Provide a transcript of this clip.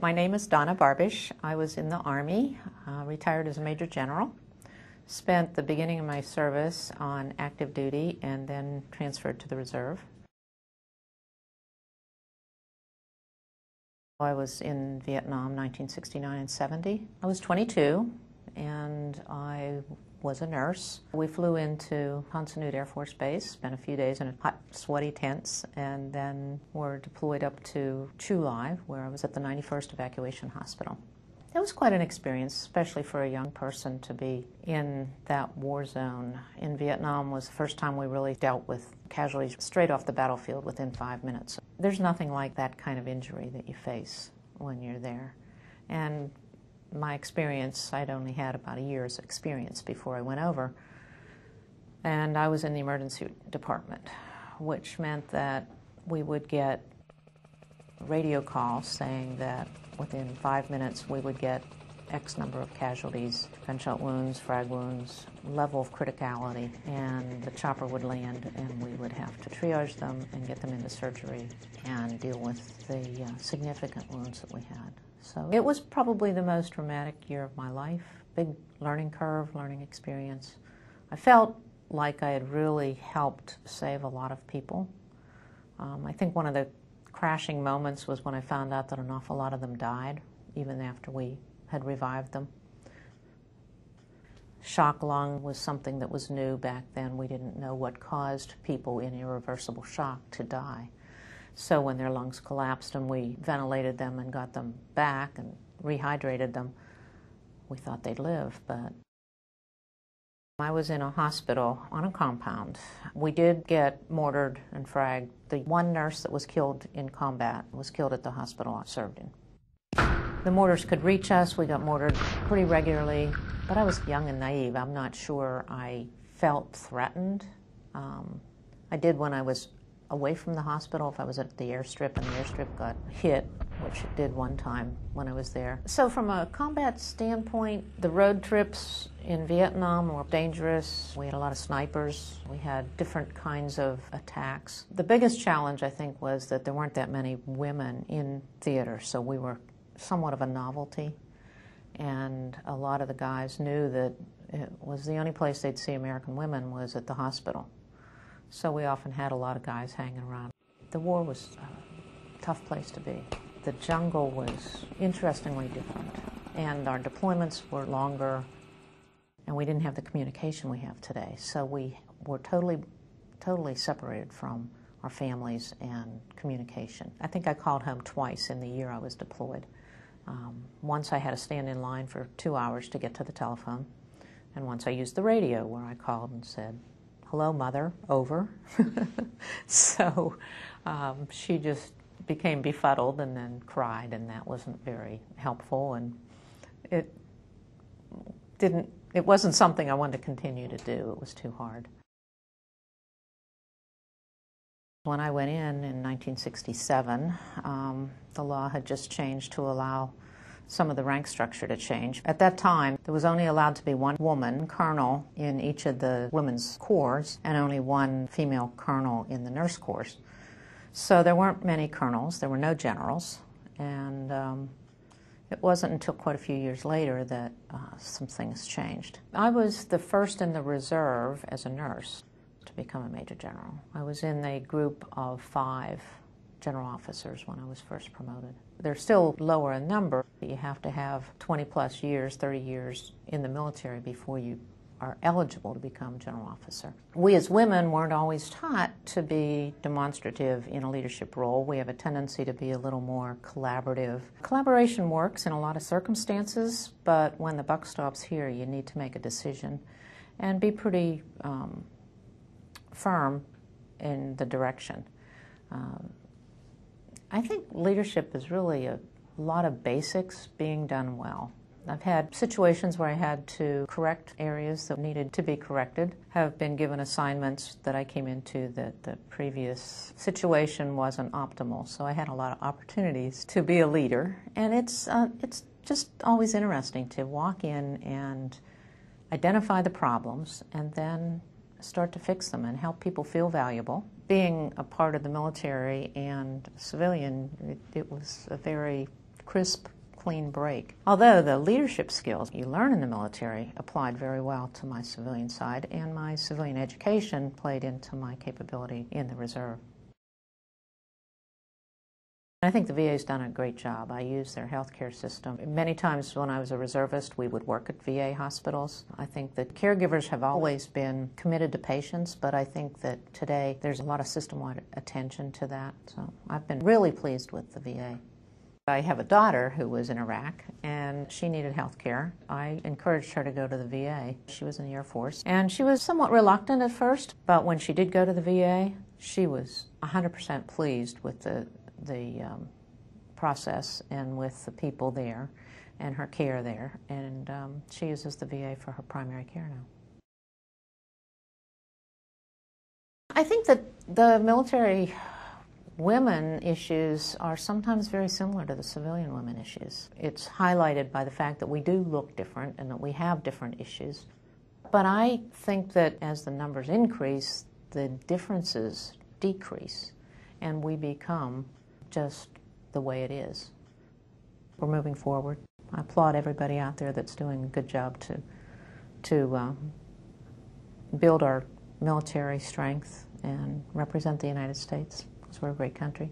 My name is Donna Barbisch. I was in the Army, retired as a Major General, spent the beginning of my service on active duty and then transferred to the reserve. I was in Vietnam 1969 and 70. I was 22 and I was a nurse. We flew into Ponsanut Air Force Base, spent a few days in hot, sweaty tents, and then were deployed up to Chu Lai, where I was at the 91st Evacuation Hospital. It was quite an experience, especially for a young person to be in that war zone. In Vietnam was the first time we really dealt with casualties straight off the battlefield within 5 minutes. There's nothing like that kind of injury that you face when you're there. And my experience, I'd only had about a year's experience before I went over. And I was in the emergency department, which meant that we would get radio calls saying that within 5 minutes we would get X number of casualties, gunshot wounds, frag wounds, level of criticality, and the chopper would land and we would have to triage them and get them into surgery and deal with the significant wounds that we had. So it was probably the most traumatic year of my life, big learning curve, learning experience. I felt like I had really helped save a lot of people. I think one of the crashing moments was when I found out that an awful lot of them died, even after we had revived them. Shock lung was something that was new back then. We didn't know what caused people in irreversible shock to die. So when their lungs collapsed and we ventilated them and got them back and rehydrated them, we thought they'd live, but I was in a hospital on a compound. We did get mortared and fragged. The one nurse that was killed in combat was killed at the hospital I served in. The mortars could reach us. We got mortared pretty regularly, but I was young and naive. I'm not sure I felt threatened. I did when I was away from the hospital, if I was at the airstrip and the airstrip got hit, which it did one time when I was there. So from a combat standpoint, the road trips in Vietnam were dangerous. We had a lot of snipers. We had different kinds of attacks. The biggest challenge, I think, was that there weren't that many women in theater, so we were somewhat of a novelty. And a lot of the guys knew that it was the only place they'd see American women was at the hospital. So we often had a lot of guys hanging around. The war was a tough place to be. The jungle was interestingly different, and our deployments were longer, and we didn't have the communication we have today. So we were totally separated from our families and communication. I think I called home twice in the year I was deployed. Once I had to stand in line for 2 hours to get to the telephone, and once I used the radio where I called and said, "Hello, Mother, over." So she just became befuddled and then cried, and that wasn't very helpful, and it wasn't something I wanted to continue to do. It was too hard. When I went in 1967, the law had just changed to allow some of the rank structure to change. At that time, there was only allowed to be one woman colonel in each of the women's corps and only one female colonel in the nurse corps. So there weren't many colonels, there were no generals, and it wasn't until quite a few years later that some things changed. I was the first in the reserve as a nurse to become a Major General. I was in a group of 5 general officers when I was first promoted. They're still lower in number. You have to have 20-plus years, 30 years in the military before you are eligible to become general officer. We as women weren't always taught to be demonstrative in a leadership role. We have a tendency to be a little more collaborative. Collaboration works in a lot of circumstances, but when the buck stops here, you need to make a decision and be pretty firm in the direction. I think leadership is really a lot of basics being done well. I've had situations where I had to correct areas that needed to be corrected, have been given assignments that I came into that the previous situation wasn't optimal, so I had a lot of opportunities to be a leader, and it's just always interesting to walk in and identify the problems and then start to fix them and help people feel valuable. Being a part of the military and civilian, it was a very crisp, clean break. Although the leadership skills you learn in the military applied very well to my civilian side, and my civilian education played into my capability in the reserve. I think the VA's done a great job. I use their healthcare system. Many times when I was a reservist, we would work at VA hospitals. I think that caregivers have always been committed to patients, but I think that today there's a lot of system-wide attention to that. So I've been really pleased with the VA. I have a daughter who was in Iraq, and she needed health care. I encouraged her to go to the VA. She was in the Air Force, and she was somewhat reluctant at first, but when she did go to the VA, she was 100% pleased with the process and with the people there and her care there, and she uses the VA for her primary care now. I think that the military women issues are sometimes very similar to the civilian women issues. It's highlighted by the fact that we do look different and that we have different issues. But I think that as the numbers increase, the differences decrease and we become just the way it is. We're moving forward. I applaud everybody out there that's doing a good job to build our military strength and represent the United States, because we're a great country.